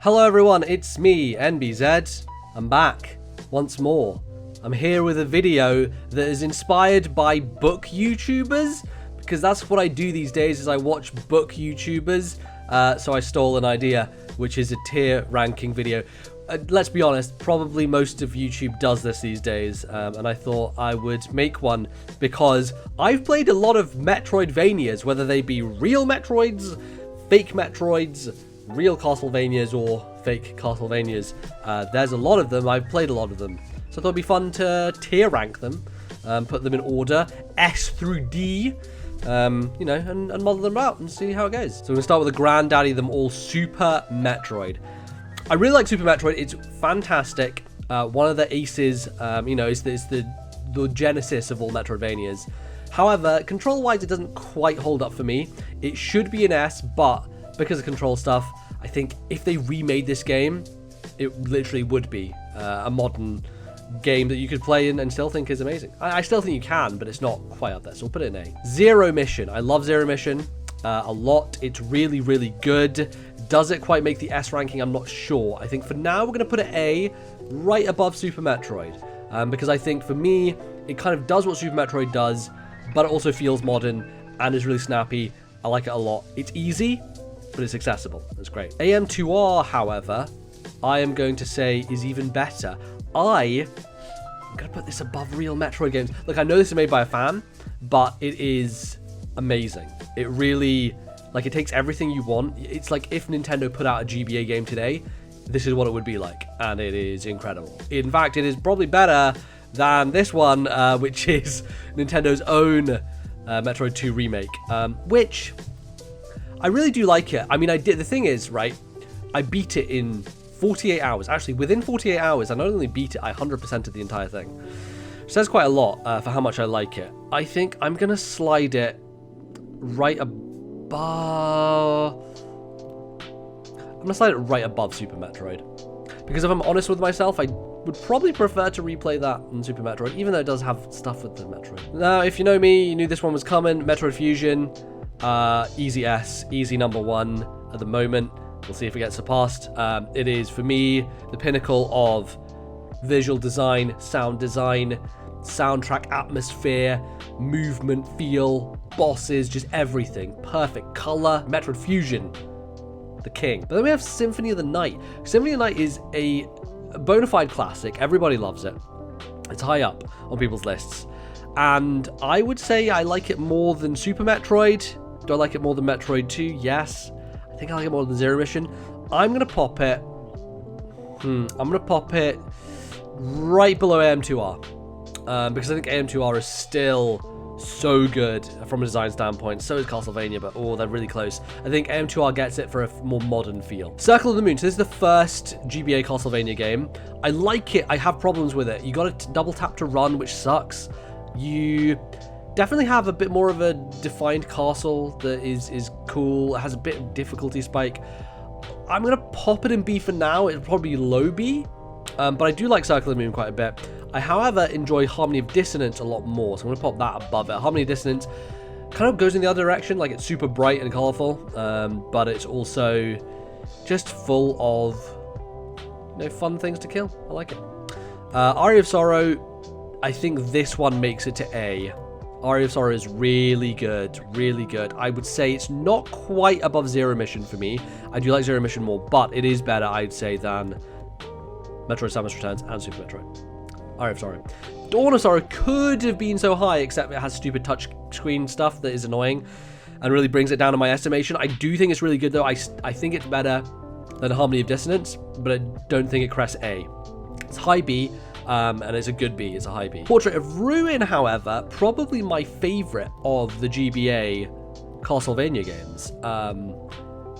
Hello everyone, it's me, NBZ. I'm back once more. I'm here with a video that is inspired by book YouTubers, because that's what I do these days is I watch book YouTubers. So I stole an idea, which is a tier ranking video. Let's be honest, probably most of YouTube does this these days, and I thought I would make one because I've played a lot of MetroidVanias, whether they be real Metroids, fake Metroids, real Castlevanias, or fake Castlevanias. There's a lot of them. I've played a lot of them, so I thought it'd be fun to tier rank them, put them in order, S through D, and model them out and see how it goes. So we're gonna start with the granddaddy of them all, Super Metroid. I really like Super Metroid. It's fantastic. One of the aces, it's the genesis of all Metroidvanias. However, control-wise, it doesn't quite hold up for me. It should be an S, but because of control stuff, I think if they remade this game, it literally would be a modern game that you could play in and still think is amazing. I still think you can, but it's not quite up there, so we'll put it in A. Zero Mission. I love Zero Mission a lot. It's really, really good. Does it quite make the S ranking? I'm not sure. I think for now, we're going to put it A, right above Super Metroid. Because I think for me, it kind of does what Super Metroid does, but it also feels modern and is really snappy. I like it a lot. It's easy, but it's accessible. It's great. AM2R, however, I am going to say is even better. I'm going to put this above real Metroid games. Look, I know this is made by a fan, but it is amazing. It really... it takes everything you want. It's like if Nintendo put out a GBA game today, this is what it would be like, and it is incredible. In fact, it is probably better than this one, which is Nintendo's own Metroid 2 remake, which I really do like it. I mean, I did. The thing is, right, I beat it in 48 hours. Actually, within 48 hours, I not only beat it, I 100%ed the entire thing. Which says quite a lot for how much I like it. I think I'm going to slide it right above... I'm gonna slide it right above Super Metroid, because if I'm honest with myself, I would probably prefer to replay that than Super Metroid, even though it does have stuff with the Metroid. Now, if you know me, you knew this one was coming. Metroid Fusion, easy S, easy number one at the moment. We'll see if it gets surpassed. It is, for me, the pinnacle of visual design, sound design, soundtrack, atmosphere, movement, feel, bosses, just everything. Perfect. Color. Metroid Fusion, the king. But then we have Symphony of the Night. Symphony of the Night is a bona fide classic. Everybody loves it. It's high up on people's lists. And I would say I like it more than Super Metroid. Do I like it more than Metroid 2? Yes. I think I like it more than Zero Mission. I'm going to pop it... I'm going to pop it right below AM2R. Because I think AM2R is still so good from a design standpoint. So is Castlevania, but they're really close. I think AM2R gets it for a more modern feel. Circle of the Moon. So this is the first GBA Castlevania game. I like it. I have problems with it. You got to double tap to run, which sucks. You definitely have a bit more of a defined castle that is cool. It has a bit of difficulty spike. I'm going to pop it in B for now. It'll probably be low B. But I do like Circle of the Moon quite a bit. I, however, enjoy Harmony of Dissonance a lot more, so I'm going to pop that above it. Harmony of Dissonance kind of goes in the other direction, like it's super bright and colourful, but it's also just full of fun things to kill. I like it. Aria of Sorrow, I think this one makes it to A. Aria of Sorrow is really good, really good. I would say it's not quite above Zero Mission for me. I do like Zero Mission more, but it is better, I'd say, than Metroid Samus Returns and Super Metroid. Aria of Sorrow. Dawn of Sorrow could have been so high, except it has stupid touchscreen stuff that is annoying and really brings it down in my estimation. I do think it's really good, though. I think it's better than Harmony of Dissonance, but I don't think it crests A. It's high B, and it's a good B. It's a high B. Portrait of Ruin, however, probably my favorite of the GBA Castlevania games.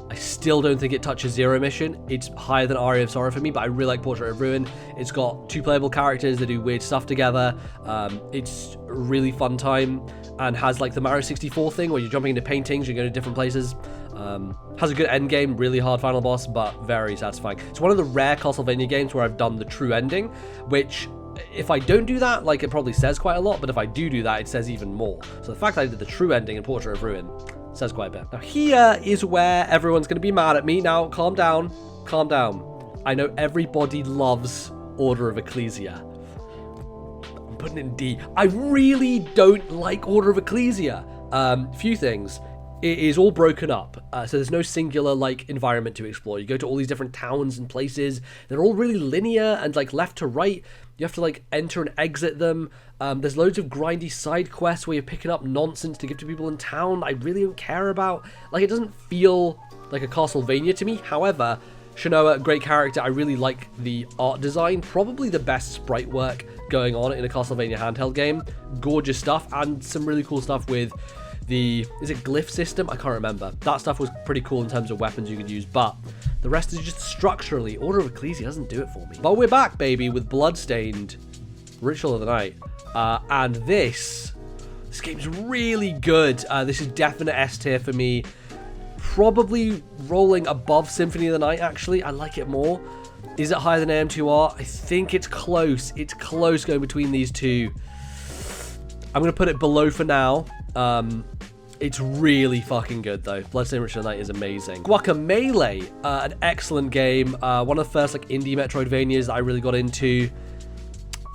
I still don't think it touches Zero Mission. It's higher than Aria of Sorrow for me, but I really like Portrait of Ruin. It's got two playable characters that do weird stuff together. It's a really fun time and has like the Mario 64 thing where you're jumping into paintings, you're going to different places. Has a good end game, really hard final boss, but very satisfying. It's one of the rare Castlevania games where I've done the true ending, which if I don't do that, it probably says quite a lot, but if I do that, it says even more. So the fact that I did the true ending in Portrait of Ruin says quite a bit. Now here is where everyone's going to be mad at me. Now calm down. calm down. I know everybody loves Order of Ecclesia. I'm putting it in D. I really don't like Order of Ecclesia. Few things. It is all broken up, so there's no singular like environment to explore. You go to all these different towns and places. They're all really linear and like left to right. You have to like enter and exit them. There's loads of grindy side quests where you're picking up nonsense to give to people in town I really don't care about. Like, it doesn't feel like a Castlevania to me. However, Shinoa, great character. I really like the art design. Probably the best sprite work going on in a Castlevania handheld game. Gorgeous stuff, and some really cool stuff with the, is it glyph system? I can't remember. That stuff was pretty cool in terms of weapons you could use, but the rest is just structurally, Order of Ecclesia doesn't do it for me. But we're back, baby, with Bloodstained, Ritual of the Night, and this game's really good. This is definite S tier for me. Probably rolling above Symphony of the Night, actually. I like it more. Is it higher than AM2R? I think it's close. It's close going between these two. I'm going to put it below for now. It's really fucking good, though. Bloodstained Ritual of the Night is amazing. Guacamelee, an excellent game. One of the first like indie Metroidvanias that I really got into.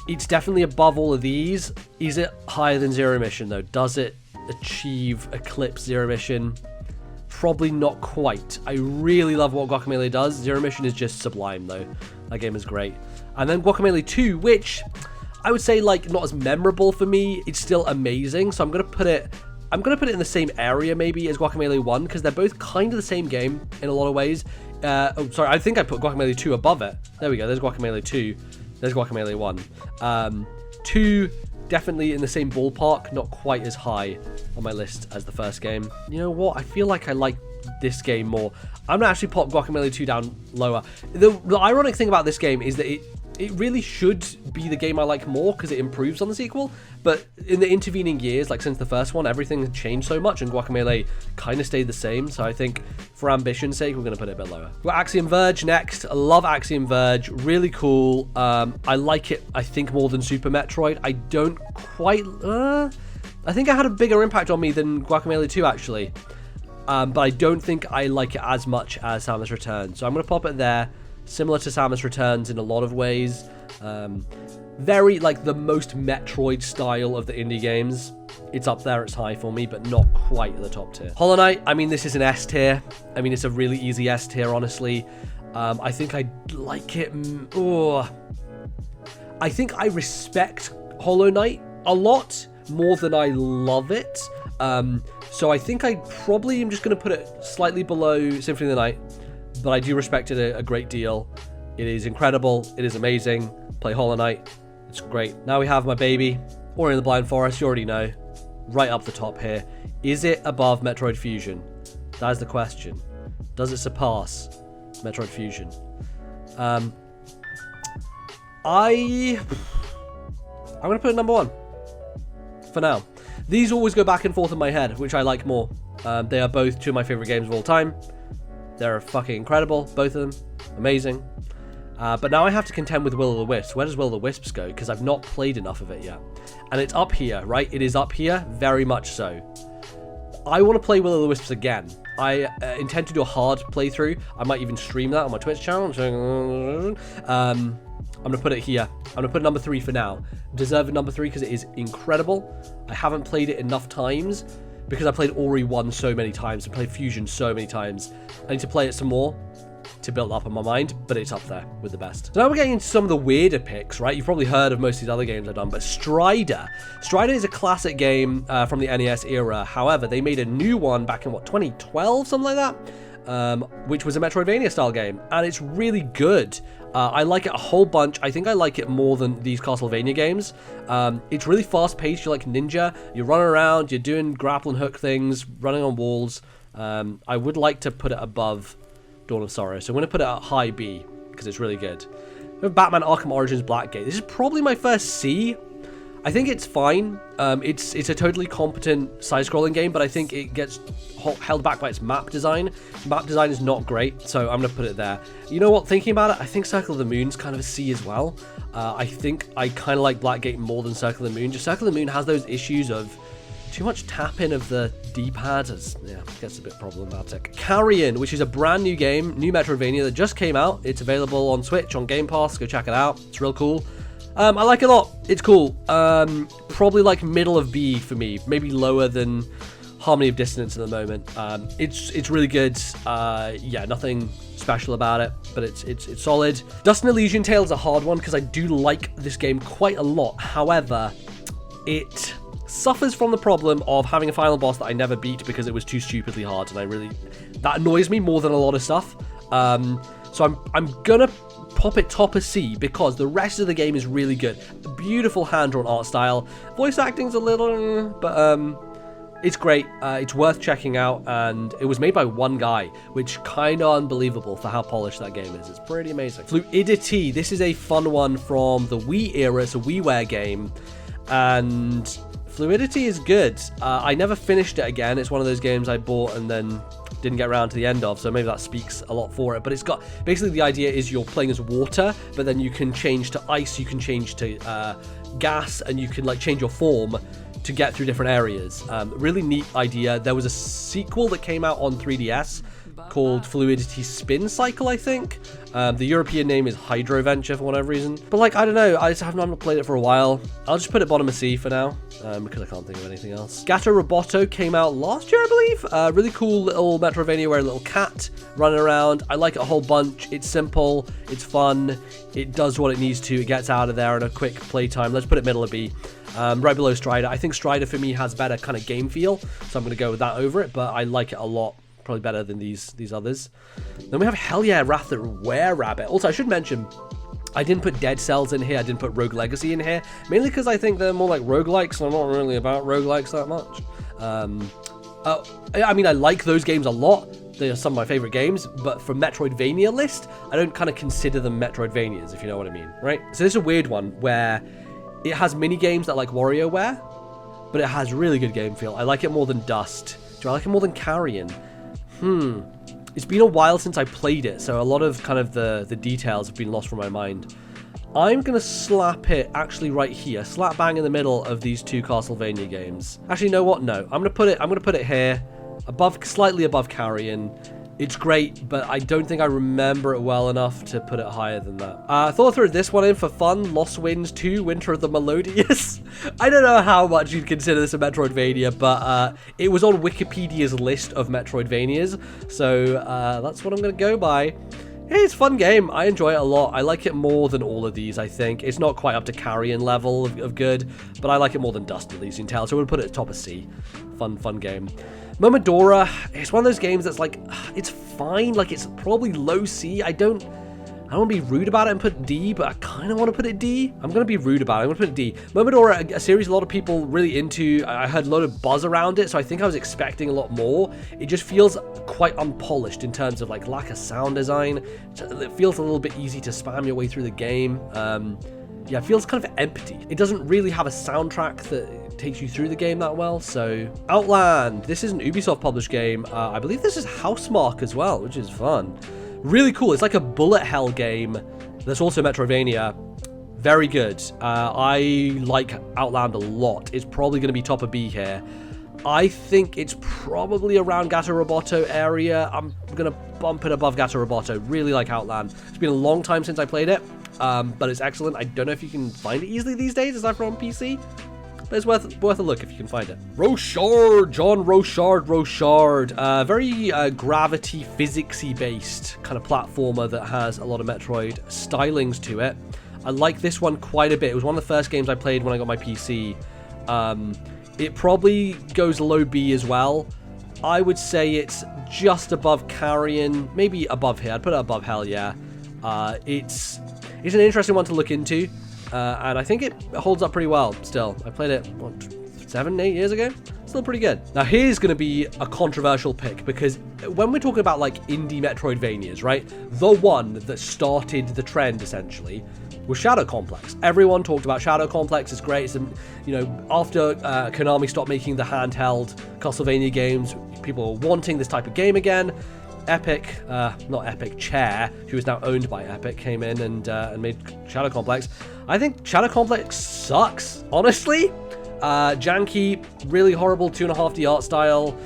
It's definitely above all of these. Is it higher than Zero Mission, though? Does it eclipse Zero Mission? Probably not quite. I really love what Guacamelee does. Zero Mission is just sublime, though. That game is great. And then Guacamelee 2, which I would say like not as memorable for me. It's still amazing, so I'm gonna put it in the same area maybe as Guacamelee 1, because they're both kind of the same game in a lot of ways. I think I put Guacamelee 2 above it. There we go. There's Guacamelee 2. There's Guacamelee 1. 2 definitely in the same ballpark, not quite as high on my list as the first game. You know what? I feel like I like this game more. I'm gonna actually pop Guacamelee 2 down lower. The ironic thing about this game is that it really should be the game I like more because it improves on the sequel, but in the intervening years, like since the first one, everything has changed so much and Guacamelee kind of stayed the same, so I think for ambition's sake, we're going to put it a bit lower. We've got Axiom Verge next. I love Axiom Verge, really cool. I like it, I think, more than Super Metroid. I don't quite, I think it had a bigger impact on me than Guacamelee 2, actually, but I don't think I like it as much as Samus Returns, so I'm going to pop it there. Similar to Samus Returns in a lot of ways. Very, like, the most Metroid style of the indie games. It's up there, it's high for me, but not quite at the top tier. Hollow Knight, I mean, this is an S tier. I mean, it's a really easy S tier, honestly. I think I like it. I think I respect Hollow Knight a lot more than I love it. So I think I probably am just going to put it slightly below Symphony of the Night. But I do respect it a great deal. It is incredible. It is amazing. Play Hollow Knight. It's great. Now we have my baby, Ori and the Blind Forest. You already know. Right up the top here. Is it above Metroid Fusion? That is the question. Does it surpass Metroid Fusion? I'm going to put it number 1. For now. These always go back and forth in my head, which I like more. They are both two of my favorite games of all time. They're fucking incredible, both of them. Amazing. But now I have to contend with Will of the Wisps. Where does Will of the Wisps go? Because I've not played enough of it yet. And it's up here, right? It is up here, very much so. I want to play Will of the Wisps again. I intend to do a hard playthrough. I might even stream that on my Twitch channel. I'm going to put it here. I'm going to put number 3 for now. Deserved number 3 because it is incredible. I haven't played it enough times because I played Ori 1 so many times and played Fusion so many times. I need to play it some more to build up in my mind, but it's up there with the best. So now we're getting into some of the weirder picks, right? You've probably heard of most of these other games I've done, but Strider. Strider is a classic game from the NES era. However, they made a new one back in, 2012? Something like that? Which was a Metroidvania style game, and it's really good. I like it a whole bunch. I think I like it more than these Castlevania games. It's really fast-paced. You're like ninja. You're running around. You're doing grapple and hook things, running on walls. I would like to put it above Dawn of Sorrow, so I'm going to put it at high B, because it's really good. We have Batman Arkham Origins Blackgate. This is probably my first C. I think it's fine. It's a totally competent side-scrolling game, but I think it gets held back by its map design. Map design is not great, so I'm going to put it there. You know what? Thinking about it, I think Circle of the Moon's kind of a C as well. I think I kind of like Blackgate more than Circle of the Moon. Just Circle of the Moon has those issues of too much tapping of the D-pad gets a bit problematic. Carrion, which is a brand new game, new Metroidvania that just came out. It's available on Switch, on Game Pass. Go check it out. It's real cool. I like it a lot. It's cool. Probably like middle of B for me. Maybe lower than Harmony of Dissonance at the moment. It's really good. Yeah, nothing special about it, but it's solid. Dust and Elysian Tale is a hard one because I do like this game quite a lot. However, it suffers from the problem of having a final boss that I never beat because it was too stupidly hard, and that annoys me more than a lot of stuff. So I'm gonna pop it top of C because the rest of the game is really good. Beautiful hand-drawn art style. Voice acting's a little, but it's great. It's worth checking out, and it was made by one guy, which kind of unbelievable for how polished that game is. It's pretty amazing. Fluidity. This is a fun one from the Wii era. It's a WiiWare game, and Fluidity is good. I never finished it again. It's one of those games I bought and then didn't get around to the end of, so maybe that speaks a lot for it. But it's got, basically the idea is you're playing as water, but then you can change to ice, you can change to gas, and you can like change your form to get through different areas. Really neat idea. There was a sequel that came out on 3DS called Fluidity Spin Cycle, I think. The European name is Hydro Venture for whatever reason. But like, I don't know, I just haven't played it for a while. I'll just put it bottom of C for now, because I can't think of anything else. Gato Roboto came out last year, I believe. Really cool little Metroidvania where a little cat running around. I like it a whole bunch. It's simple, it's fun, it does what it needs to, it gets out of there in a quick playtime. Let's put it middle of B. Right below Strider. I think Strider for me has better kind of game feel, so I'm going to go with that over it, but I like it a lot. Probably better than these others. Then we have Hell Yeah, Wrath of Were-Rabbit. Also, I should mention, I didn't put Dead Cells in here. I didn't put Rogue Legacy in here, mainly because I think they're more like roguelikes, and I'm not really about roguelikes that much. I mean, I like those games a lot. They are some of my favorite games, but for Metroidvania list, I don't kind of consider them Metroidvanias, if you know what I mean, right? So this is a weird one where it has mini games that like WarioWare, but it has really good game feel. I like it more than Dust. Do I like it more than Carrion? It's been a while since I played it, so a lot of kind of the details have been lost from my mind. I'm going to slap it actually right here, slap bang in the middle of these two Castlevania games. Actually, you know what? No, I'm going to put it here, slightly above Carrion. It's great, but I don't think I remember it well enough to put it higher than that. I thought I'd throw this one in for fun. Lost Winds 2, Winter of the Melodious. I don't know how much you'd consider this a Metroidvania, but it was on Wikipedia's list of Metroidvanias, so that's what I'm going to go by. Hey, it's a fun game. I enjoy it a lot. I like it more than all of these, I think. It's not quite up to Carrion level of good, but I like it more than Dust and Elysian Tale, so we'll put it at top of C. Fun game. Momodora, it's one of those games that's like, it's fine, like it's probably low C. I don't want to be rude about it and put D, but I kind of want to put it D. I'm going to be rude about it. I'm going to put it D. Momodora, a series a lot of people really into. I heard a lot of buzz around it, so I think I was expecting a lot more. It just feels quite unpolished in terms of like lack of sound design. It feels a little bit easy to spam your way through the game. Yeah, it feels kind of empty. It doesn't really have a soundtrack that takes you through the game that well. So Outland, this is an Ubisoft published game. I believe this is Housemarque as well, which is fun. Really cool. It's like a bullet hell game that's also Metroidvania. Very good. I like Outland a lot. It's probably going to be top of B here. I think it's probably around Gato Roboto area. I'm going to bump it above Gato Roboto. Really like Outland. It's been a long time since I played it, but it's excellent. I don't know if you can find it easily these days, aside from on PC. But it's worth a look if you can find it. Rochard, John Rochard. Very gravity, physicsy based kind of platformer that has a lot of Metroid stylings to it. I like this one quite a bit. It was one of the first games I played when I got my PC. It probably goes low B as well. I would say it's just above Carrion, maybe above here. I'd put it above Hell Yeah. It's an interesting one to look into. And I think it holds up pretty well still. I played it, what, 7-8 years ago? Still pretty good. Now here's going to be a controversial pick, because when we're talking about like indie Metroidvanias, right? The one that started the trend essentially was Shadow Complex. Everyone talked about Shadow Complex. It's great. It's, you know, after Konami stopped making the handheld Castlevania games, people were wanting this type of game again. Epic, not Epic, Chair, who is now owned by Epic, came in and made Shadow Complex. I think Shadow Complex sucks, honestly. Janky, really horrible 2.5D art style,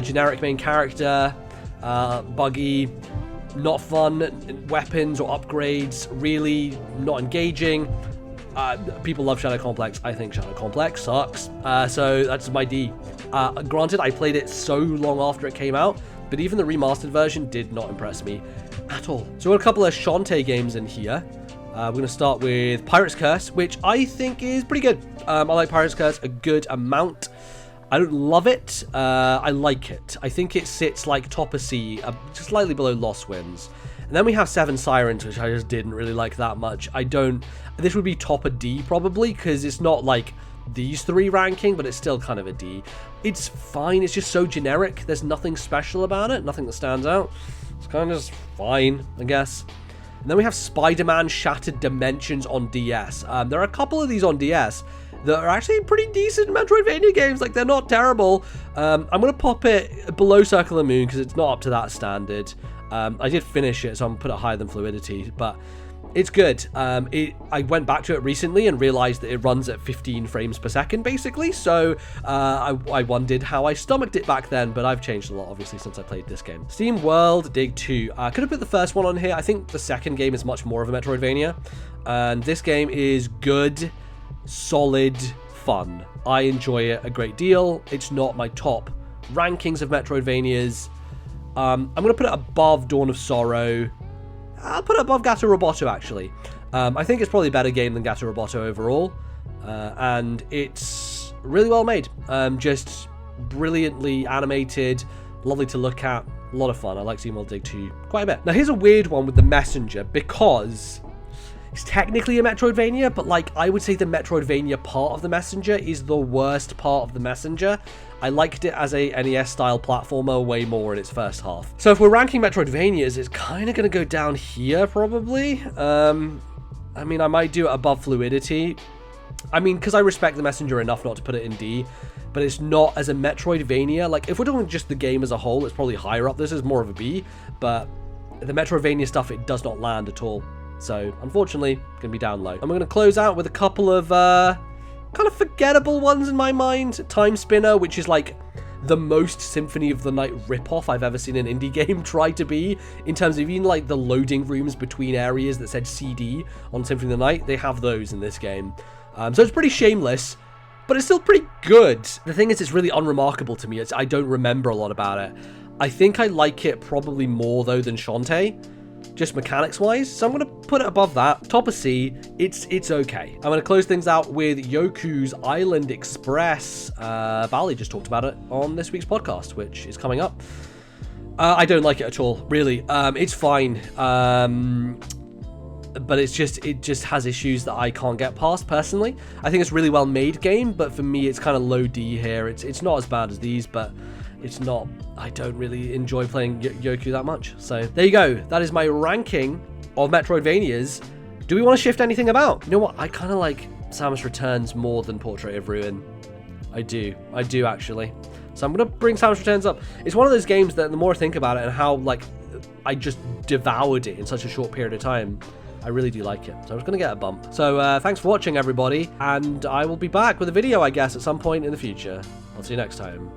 generic main character, buggy, not fun weapons or upgrades, really not engaging. People love Shadow Complex. I think Shadow Complex sucks. So that's my D. Granted, I played it so long after it came out, but even the remastered version did not impress me at all. So we've got a couple of Shantae games in here. We're going to start with Pirate's Curse, which I think is pretty good. I like Pirate's Curse a good amount. I don't love it. I like it. I think it sits like top of C, just slightly below Lost Winds. And then we have Seven Sirens, which I just didn't really like that much. This would be top of D probably, because it's not like these three ranking, but it's still kind of a D. It's fine. It's just so generic. There's nothing special about it. Nothing that stands out. It's kind of just fine, I guess. And then we have Spider-Man Shattered Dimensions on DS. There are a couple of these on DS that are actually pretty decent Metroidvania games. Like, they're not terrible. I'm going to pop it below Circle of the Moon because it's not up to that standard. I did finish it, so I'm going to put it higher than Fluidity, but it's good. I went back to it recently and realized that it runs at 15 frames per second, basically. So I wondered how I stomached it back then, but I've changed a lot, obviously, since I played this game. Steam World Dig 2. I could have put the first one on here. I think the second game is much more of a Metroidvania. And this game is good, solid, fun. I enjoy it a great deal. It's not my top rankings of Metroidvanias. I'm going to put it above Dawn of Sorrow. I'll put it above Gato Roboto, actually. I think it's probably a better game than Gato Roboto overall. And it's really well made. Just brilliantly animated, lovely to look at, a lot of fun. I like SteamWorld Dig 2 quite a bit. Now, here's a weird one with The Messenger, because it's technically a Metroidvania, but like I would say the Metroidvania part of The Messenger is the worst part of The Messenger. I liked it as a NES-style platformer way more in its first half. So if we're ranking Metroidvanias, it's kind of going to go down here, probably. I mean, I might do it above Fluidity. I mean, because I respect The Messenger enough not to put it in D, but it's not as a Metroidvania. Like, if we're doing just the game as a whole, it's probably higher up. This is more of a B, but the Metroidvania stuff, it does not land at all. So, unfortunately, going to be down low. And we're going to close out with a couple of kind of forgettable ones in my mind. Time Spinner, which is like the most Symphony of the Night ripoff I've ever seen an indie game try to be, in terms of even like the loading rooms between areas that said CD on Symphony of the Night. They have those in this game. So it's pretty shameless, but it's still pretty good. The thing is, it's really unremarkable to me. I don't remember a lot about it. I think I like it probably more, though, than Shantae, just mechanics-wise. So I'm going to put it above that. Top of C. It's okay. I'm going to close things out with Yoku's Island Express. Bali just talked about it on this week's podcast, which is coming up. I don't like it at all, really. It's fine. But it just has issues that I can't get past, personally. I think it's a really well made game, but for me it's kind of low D here. It's not as bad as these, but it's not, I don't really enjoy playing Yoku that much. So there you go. That is my ranking of Metroidvanias. Do we want to shift anything about? You know what? I kind of like Samus Returns more than Portrait of Ruin. I do actually. So I'm going to bring Samus Returns up. It's one of those games that the more I think about it and how like I just devoured it in such a short period of time, I really do like it. So I'm just going to get a bump. So thanks for watching, everybody. And I will be back with a video, I guess, at some point in the future. I'll see you next time.